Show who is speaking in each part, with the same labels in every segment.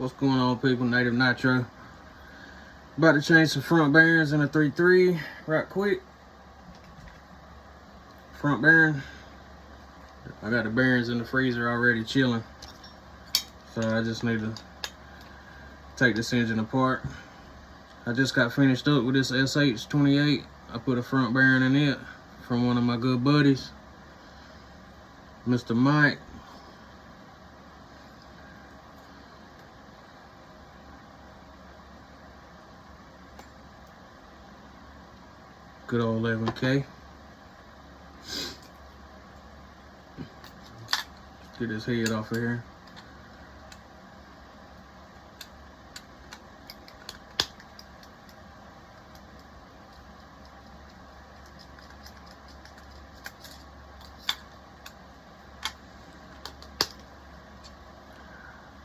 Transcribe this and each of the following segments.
Speaker 1: What's going on, people? Native Nitro. About to change some front bearings in a 3.3 right quick. Front bearing. I got the bearings in the freezer already chilling. So I just need to take this engine apart. I just got finished up with this SH28. I put a front bearing in it from one of my good buddies, Mr. Mike. Good old 11K. Get his head off of here.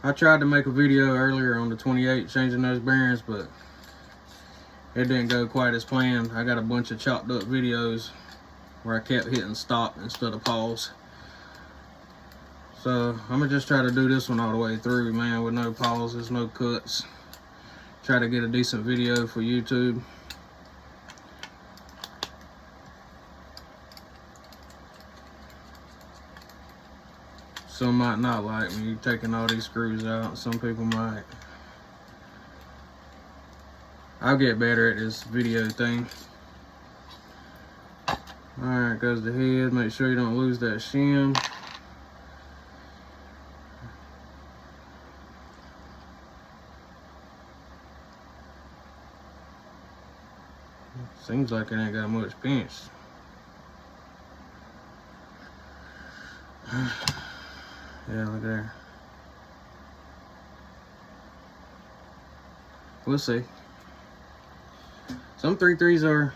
Speaker 1: I tried to make a video earlier on the 28 changing those bearings, but it didn't go quite as planned. I got a bunch of chopped up videos where I kept hitting stop instead of pause. So I'm gonna just try to do this one all the way through, man, with no pauses, no cuts. Try to get a decent video for YouTube. Some might not like me taking all these screws out. Some people might. I'll get better at this video thing. Alright, goes the head. Make sure you don't lose that shim. Seems like it ain't got much pinch. Yeah, look there. We'll see. Some 3.3s are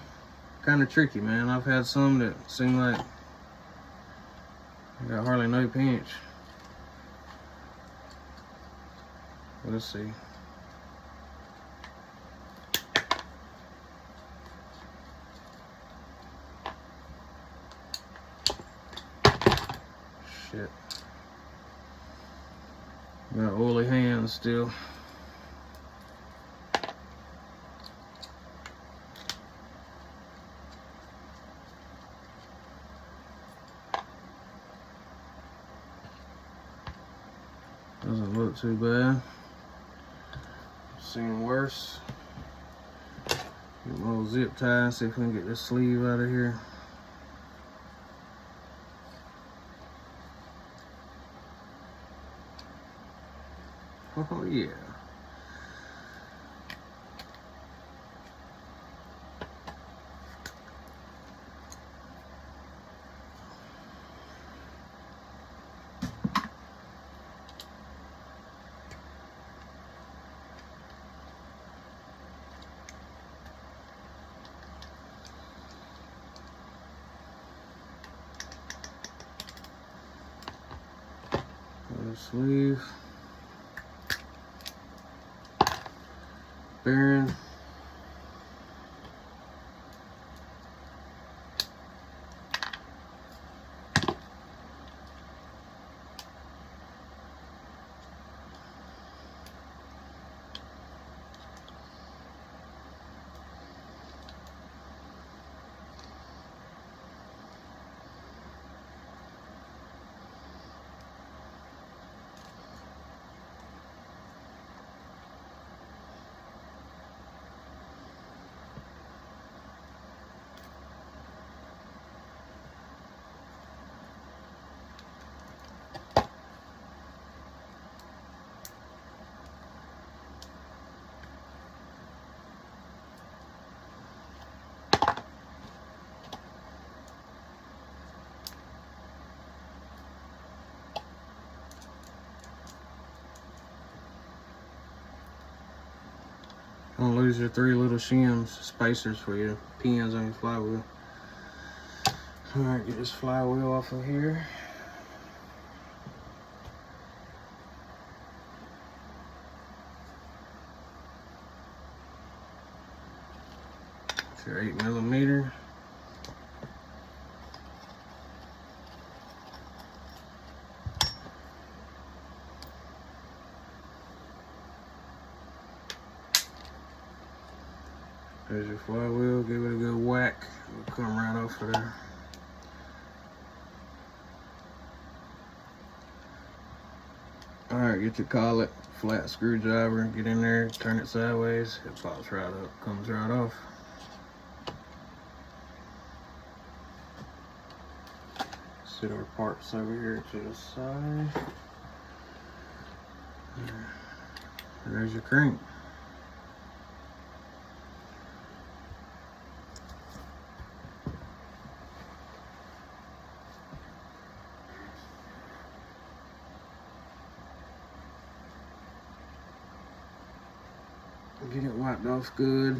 Speaker 1: kind of tricky, man. I've had some that seem like got hardly no pinch. Let's see. Shit. Got oily hands still. Doesn't look too bad. Seen worse. Get my little zip tie, see if we can get this sleeve out of here. Oh yeah. Sleeve, bearing, don't lose your 3 little shims, spacers for your pins on your flywheel. Alright, get this flywheel off of here. It's your 8mm. There's your flywheel, give it a good whack. It'll come right off of there. Alright, get your collet, flat screwdriver, get in there, turn it sideways, it pops right up, comes right off. Sit our parts over here to the side. There's your crank. Get it wiped off good.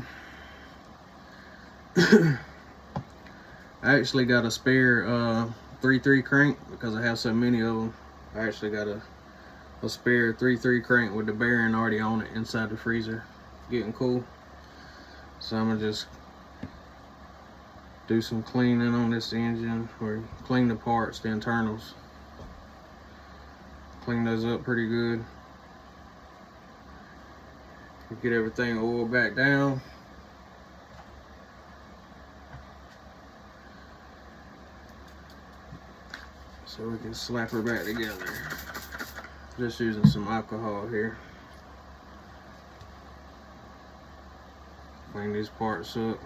Speaker 1: I actually got a spare 3-3 crank because I have so many of them. I actually got a spare 3-3 crank with the bearing already on it inside the freezer. Getting cool. So I'm gonna just do some cleaning on this engine, or clean the parts, the internals. Clean those up pretty good. Get everything oiled back down. So we can slap her back together. Just using some alcohol here. Clean these parts up.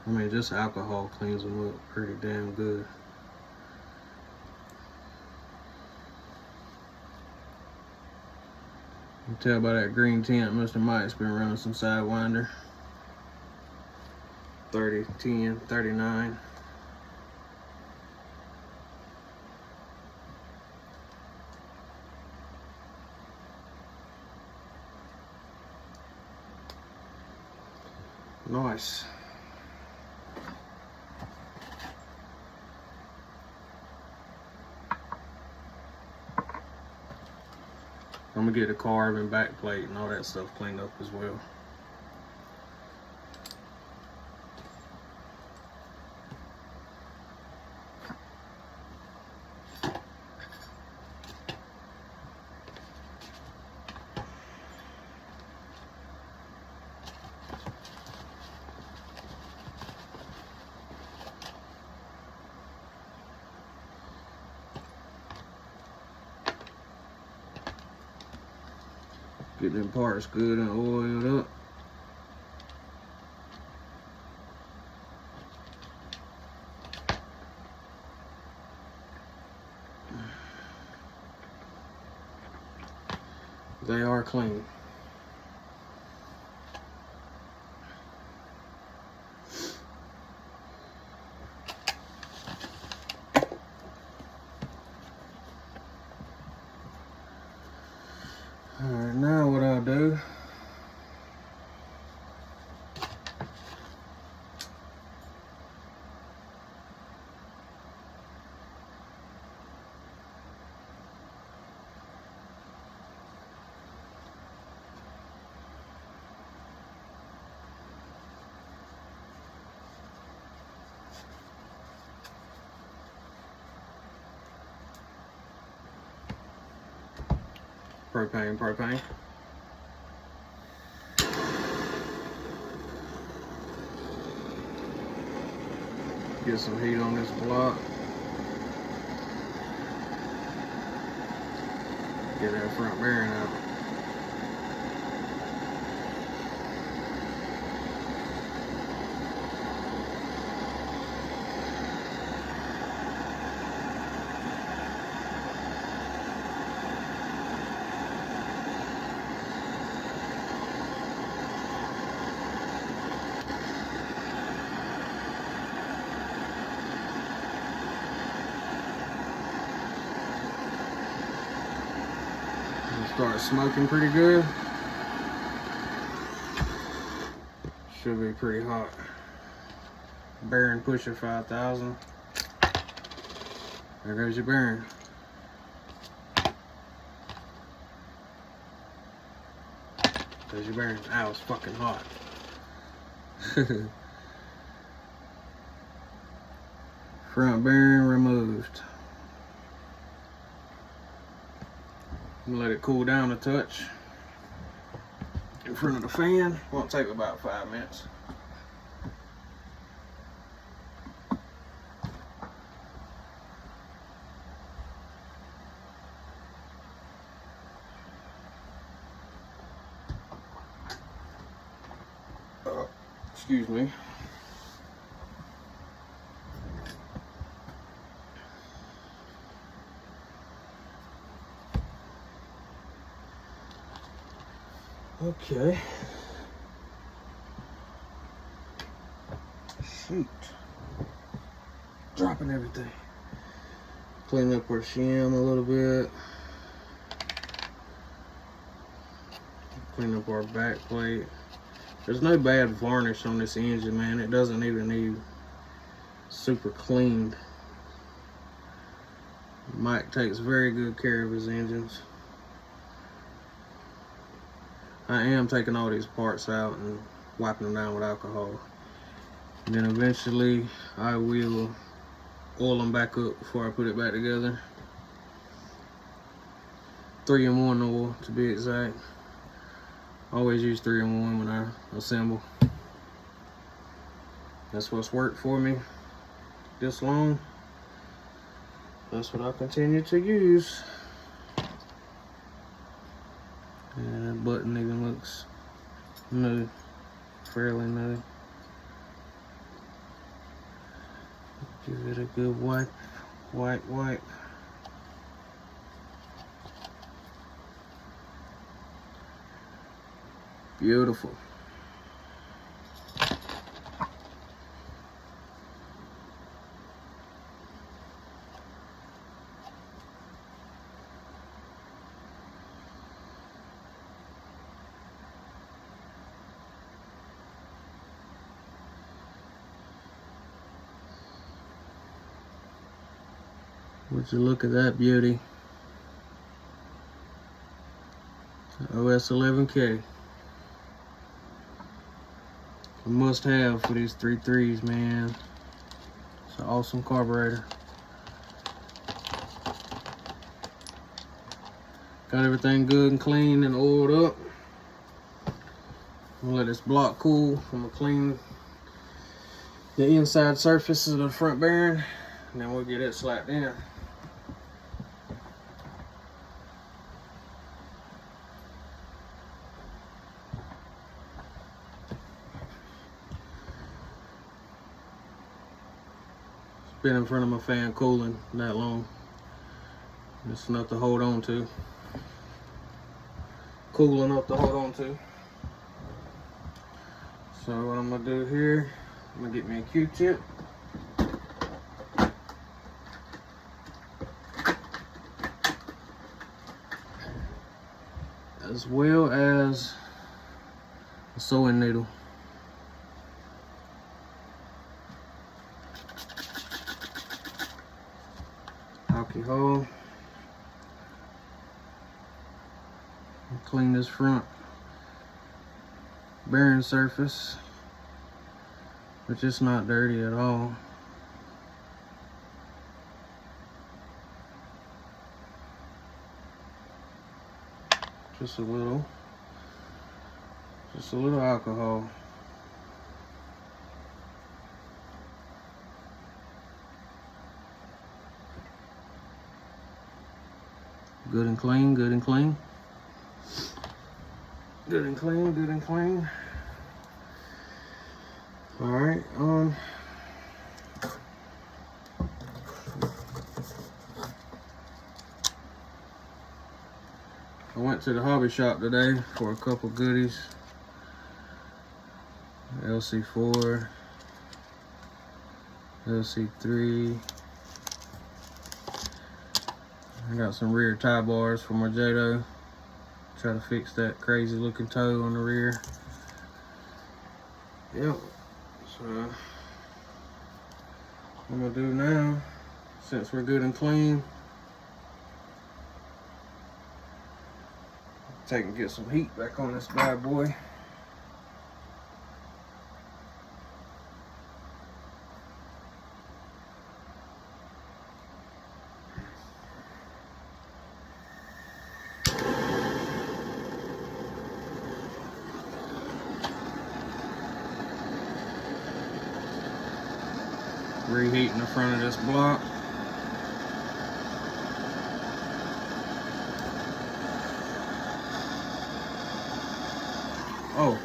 Speaker 1: I mean, just alcohol cleans them up pretty damn good. You can tell by that green tint, Mr. Mike's been running some Sidewinder. 30, 10, 39. Nice. I'm gonna get the carb and back plate and all that stuff cleaned up as well. Get them parts good and oiled up. They are clean. Alright, now what I'll do, propane. Get some heat on this block. Get that front bearing out. Start smoking pretty good. Should be pretty hot. Bearing pushing 5,000. There goes your bearing. There's your bearing. Ow, it's fucking hot. Front bearing removed. I'm gonna let it cool down a touch in front of the fan. Won't take about 5 minutes. Excuse me. Okay. Shoot. Dropping everything. Clean up our shim a little bit. Clean up our back plate. There's no bad varnish on this engine, man. It doesn't even need super cleaned. Mike takes very good care of his engines. I am taking all these parts out and wiping them down with alcohol. And then eventually I will oil them back up before I put it back together. 3-in-1 oil to be exact. Always use 3-in-1 when I assemble. That's what's worked for me this long. That's what I'll continue to use. And that button even looks new, fairly new. Give it a good wipe, wipe. Beautiful. Would you look at that beauty? OS 11K. A must have for these 3.3s, man. It's an awesome carburetor. Got everything good and clean and oiled up. I'm gonna let this block cool. I'm gonna clean the inside surfaces of the front bearing, and then we'll get it slapped in. Been in front of my fan cooling that long. It's enough to hold on to. Cool enough to hold on to. So what I'm gonna do here, I'm gonna get me a Q-tip. As well as a sewing needle. Alcohol. Clean this front bearing surface, which is not dirty at all. Just a little alcohol. Good and clean, good and clean. Good and clean, good and clean. All right, I went to the hobby shop today for a couple goodies. LC4, LC3. I got some rear tie bars for my Jado. Try to fix that crazy looking toe on the rear. Yep. So what I'm gonna do now, since we're good and clean, take and get some heat back on this bad boy. Reheating the front of this block. Oh,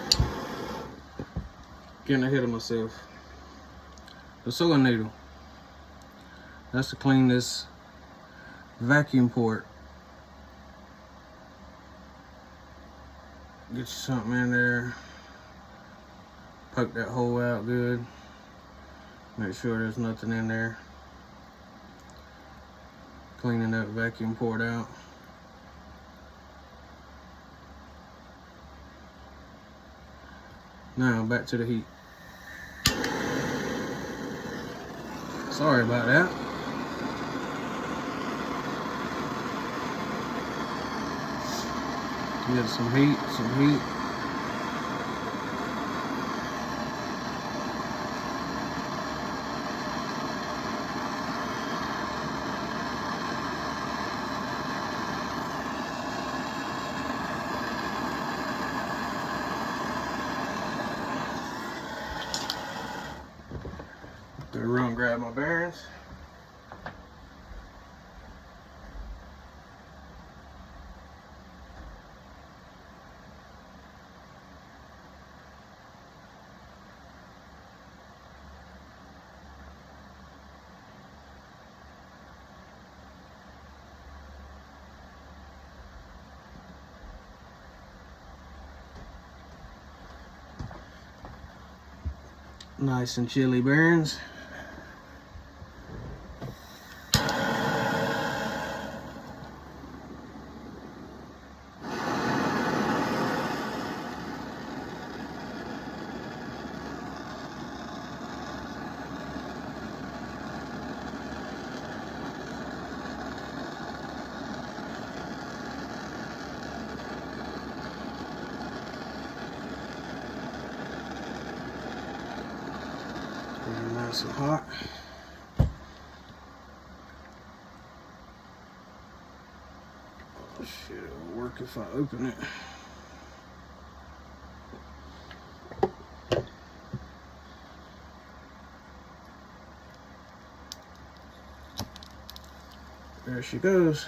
Speaker 1: getting ahead of myself. The sewing needle. That's to clean this vacuum port. Get you something in there. Poke that hole out good. Make sure there's nothing in there. Cleaning that vacuum port out. Now back to the heat. Sorry about that. Get some heat, Better run grab my bearings. Nice and chilly bearings. Nice and hot. Oh shit, it'll work if I open it. There she goes.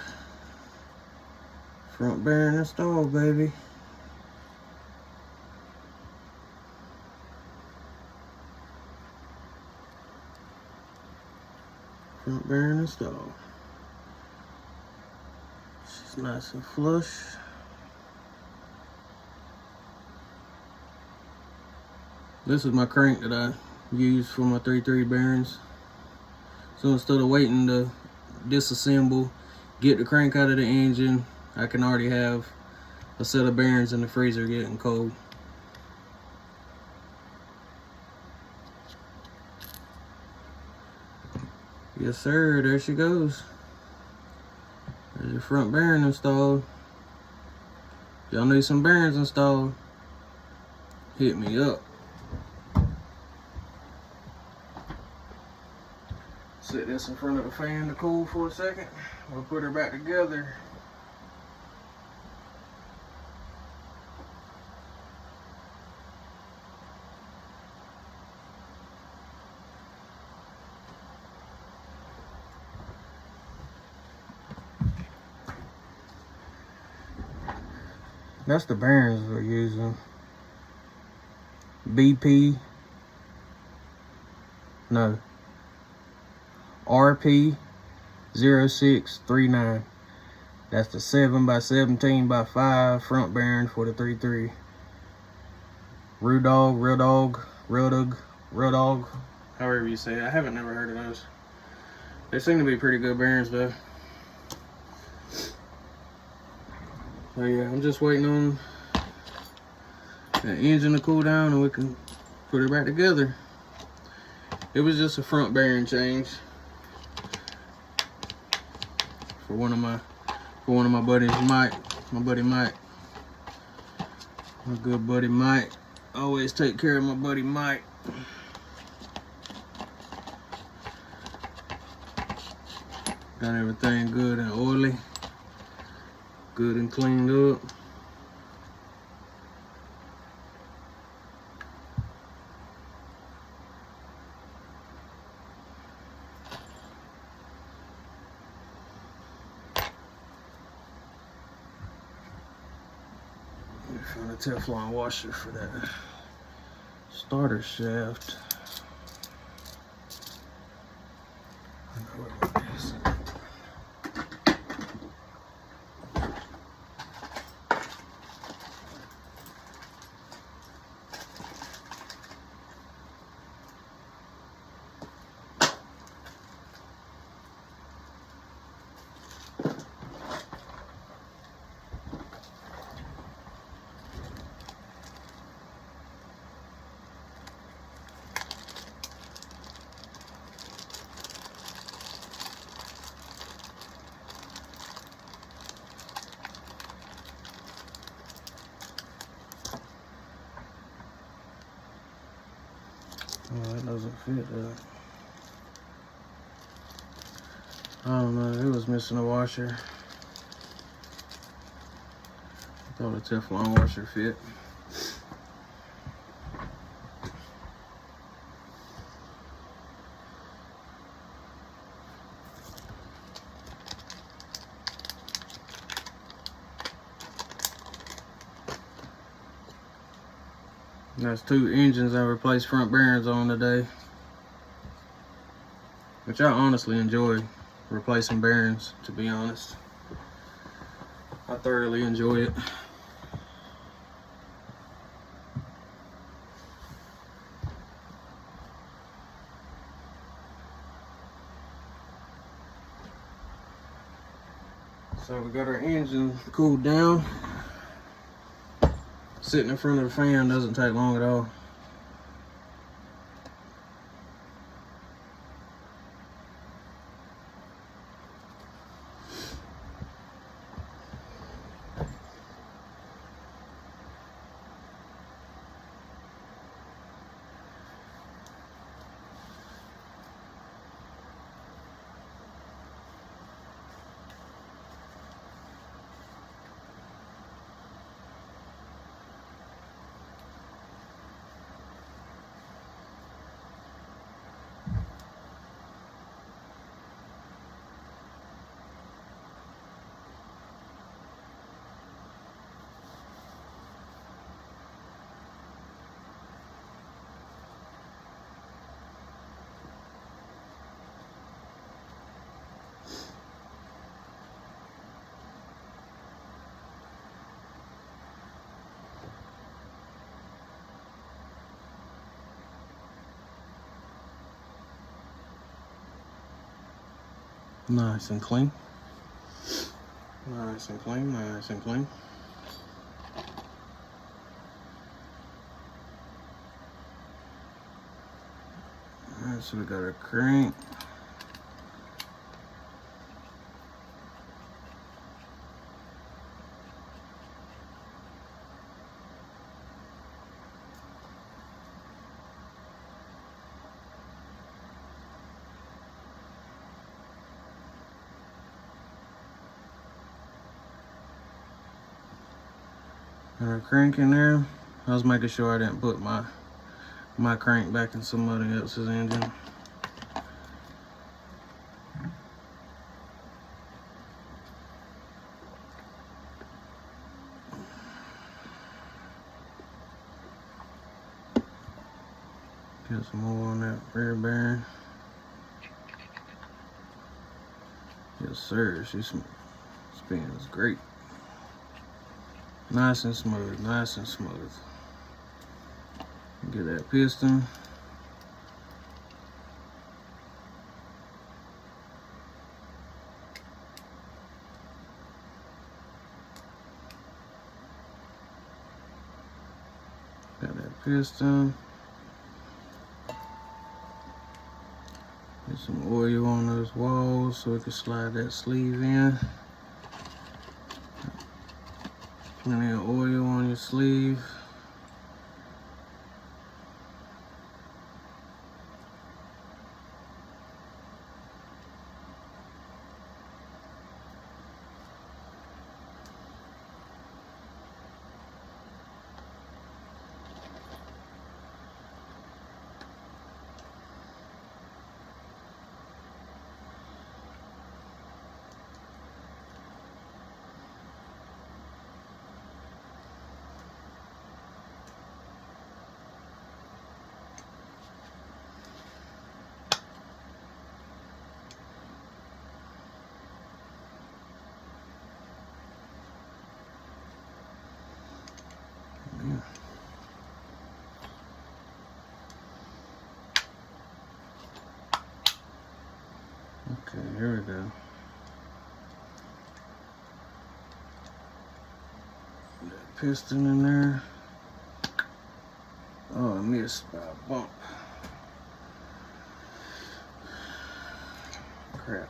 Speaker 1: Front bearing installed, baby. Front bearing installed. She's nice and flush. This is my crank that I use for my 3.3 bearings. So instead of waiting to disassemble, get the crank out of the engine, I can already have a set of bearings in the freezer getting cold. Yes sir, there she goes. There's your front bearing installed. If y'all need some bearings installed, hit me up. Set this in front of the fan to cool for a second. We'll put her back together. That's the bearings we're using. RP 0639. That's the 7x17x5 front bearing for the 3.3. Rudog, however you say it. I haven't never heard of those. They seem to be pretty good bearings though. So yeah, I'm just waiting on the engine to cool down and we can put it back together. It was just a front bearing change for one of my buddies, Mike. My buddy Mike. My good buddy Mike. Always take care of my buddy Mike. Got everything good and oily. Good and cleaned up. Found a Teflon washer for that starter shaft. I know where it is. Oh, that doesn't fit that. I don't know, it was missing a washer. I thought a Teflon washer fit. That's 2 engines I replaced front bearings on today. Which I honestly enjoy replacing bearings, to be honest. I thoroughly enjoy it. So we got our engine cooled down. Sitting in front of the fan doesn't take long at all. Nice and clean. Nice and clean, nice and clean. Alright, so we got our crank. And our crank in there. I was making sure I didn't put my crank back in somebody else's engine. Get some more on that rear bearing. Yes sir, she spins great. Nice and smooth, nice and smooth. Get that piston. Got that piston. Get some oil on those walls so we can slide that sleeve in. Plenty of oil on your sleeve. Okay, here we go. That piston in there. Oh, I missed by a bump. Crap.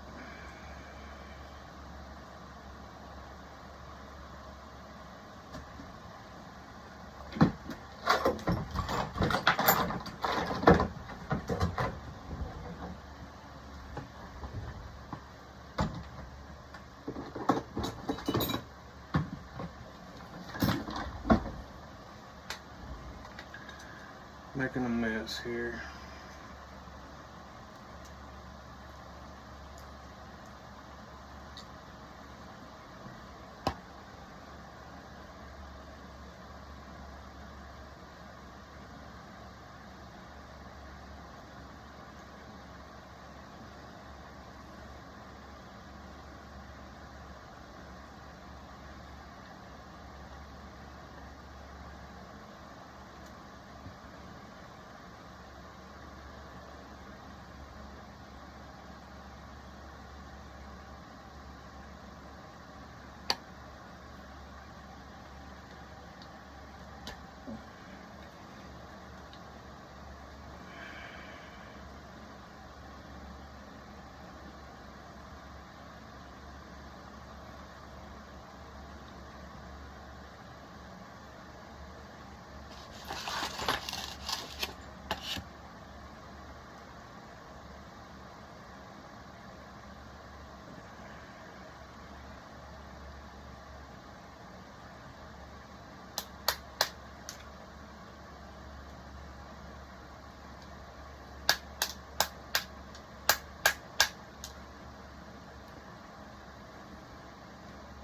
Speaker 1: Making a mess here.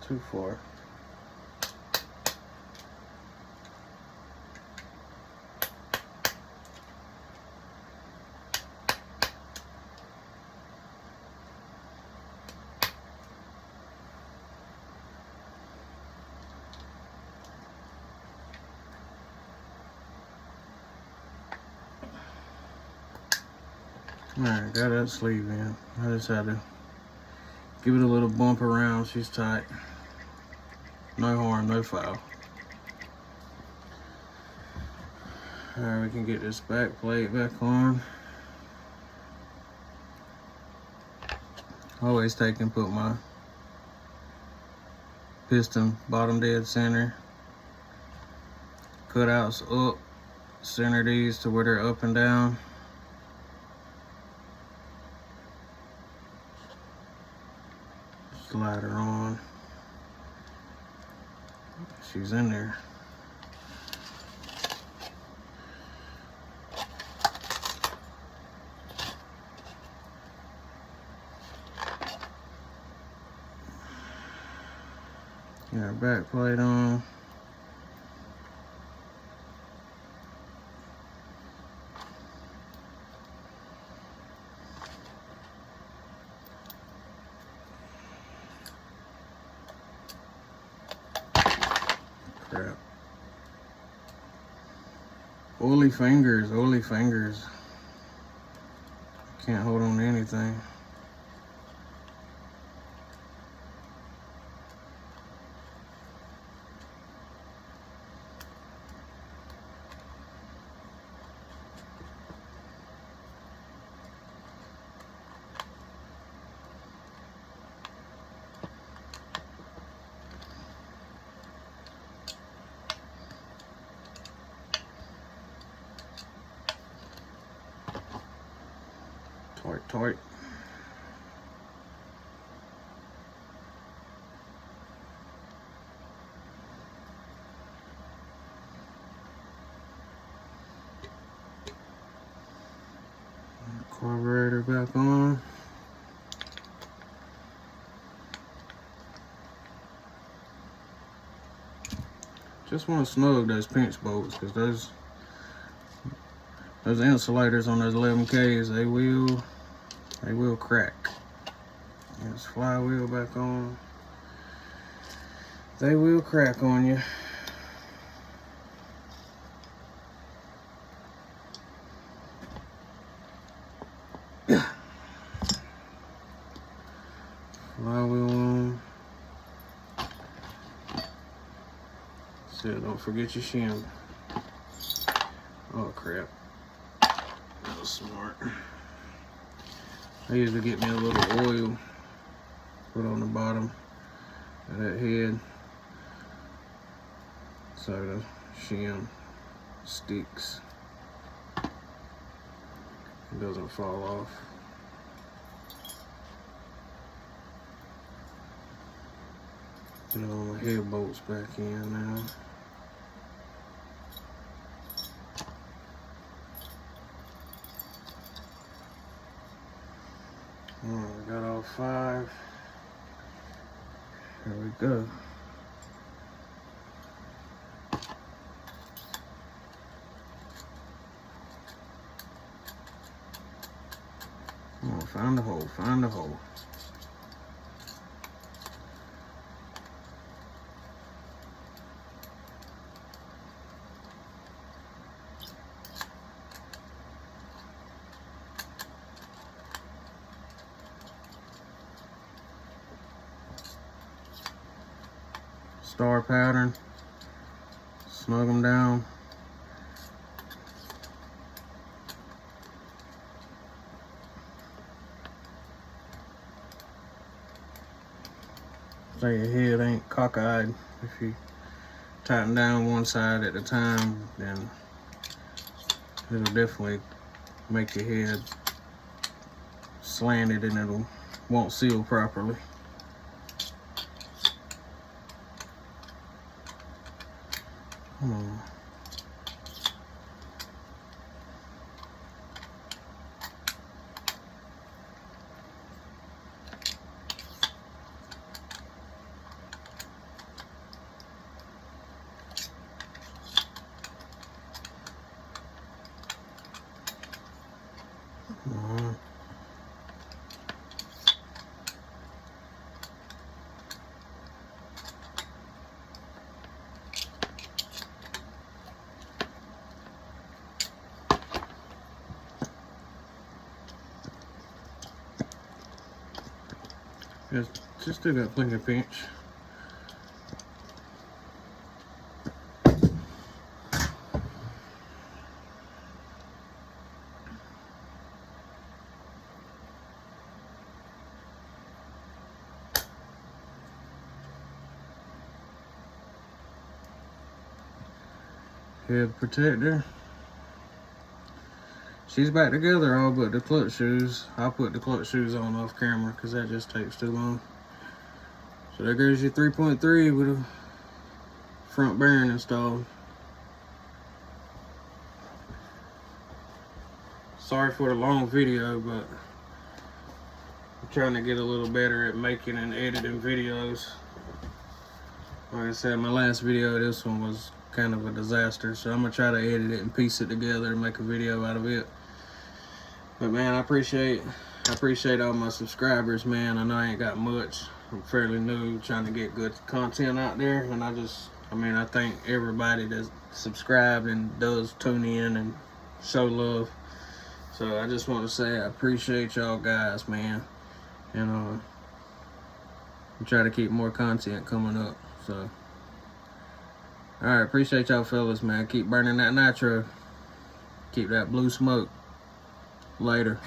Speaker 1: Too far. Alright, got that sleeve in. I just had to give it a little bump around. She's tight. No harm, no foul. Alright, we can get this back plate back on. Always take and put my piston bottom dead center. Cutouts up. Center these to where they're up and down. Slide her on. She's in there. Get our back plate on. Crap. Oily fingers, oily fingers. Can't hold on to anything. Tight. Carburetor back on. Just want to snug those pinch bolts because those insulators on those 11Ks, they will crack. This flywheel back on. They will crack on you. flywheel on. So don't forget your shim. Oh crap. That was smart. I usually get me a little oil, put on the bottom of that head so the shim sticks. It doesn't fall off. Put all my head bolts back in now. Alright, got all 5. Here we go. Come on, find the hole, find the hole. Star pattern, snug them down. So your head ain't cockeyed. If you tighten down one side at a time, then it'll definitely make your head slanted and it won't seal properly. Come on. Just do that finger pinch. Head protector. She's back together all but the clutch shoes. I'll put the clutch shoes on off camera because that just takes too long. So there goes your 3.3 with a front bearing installed. Sorry for the long video, but I'm trying to get a little better at making and editing videos. Like I said, my last video, this one was kind of a disaster, so I'm gonna try to edit it and piece it together and make a video out of it. But man, I appreciate all my subscribers, man. I know I ain't got much. I'm fairly new, trying to get good content out there, and I thank everybody that's subscribed and does tune in and show love. So I just want to say I appreciate y'all guys, man. And I'm trying to keep more content coming up. So alright, appreciate y'all fellas, man. Keep burning that nitro. Keep that blue smoke. Later.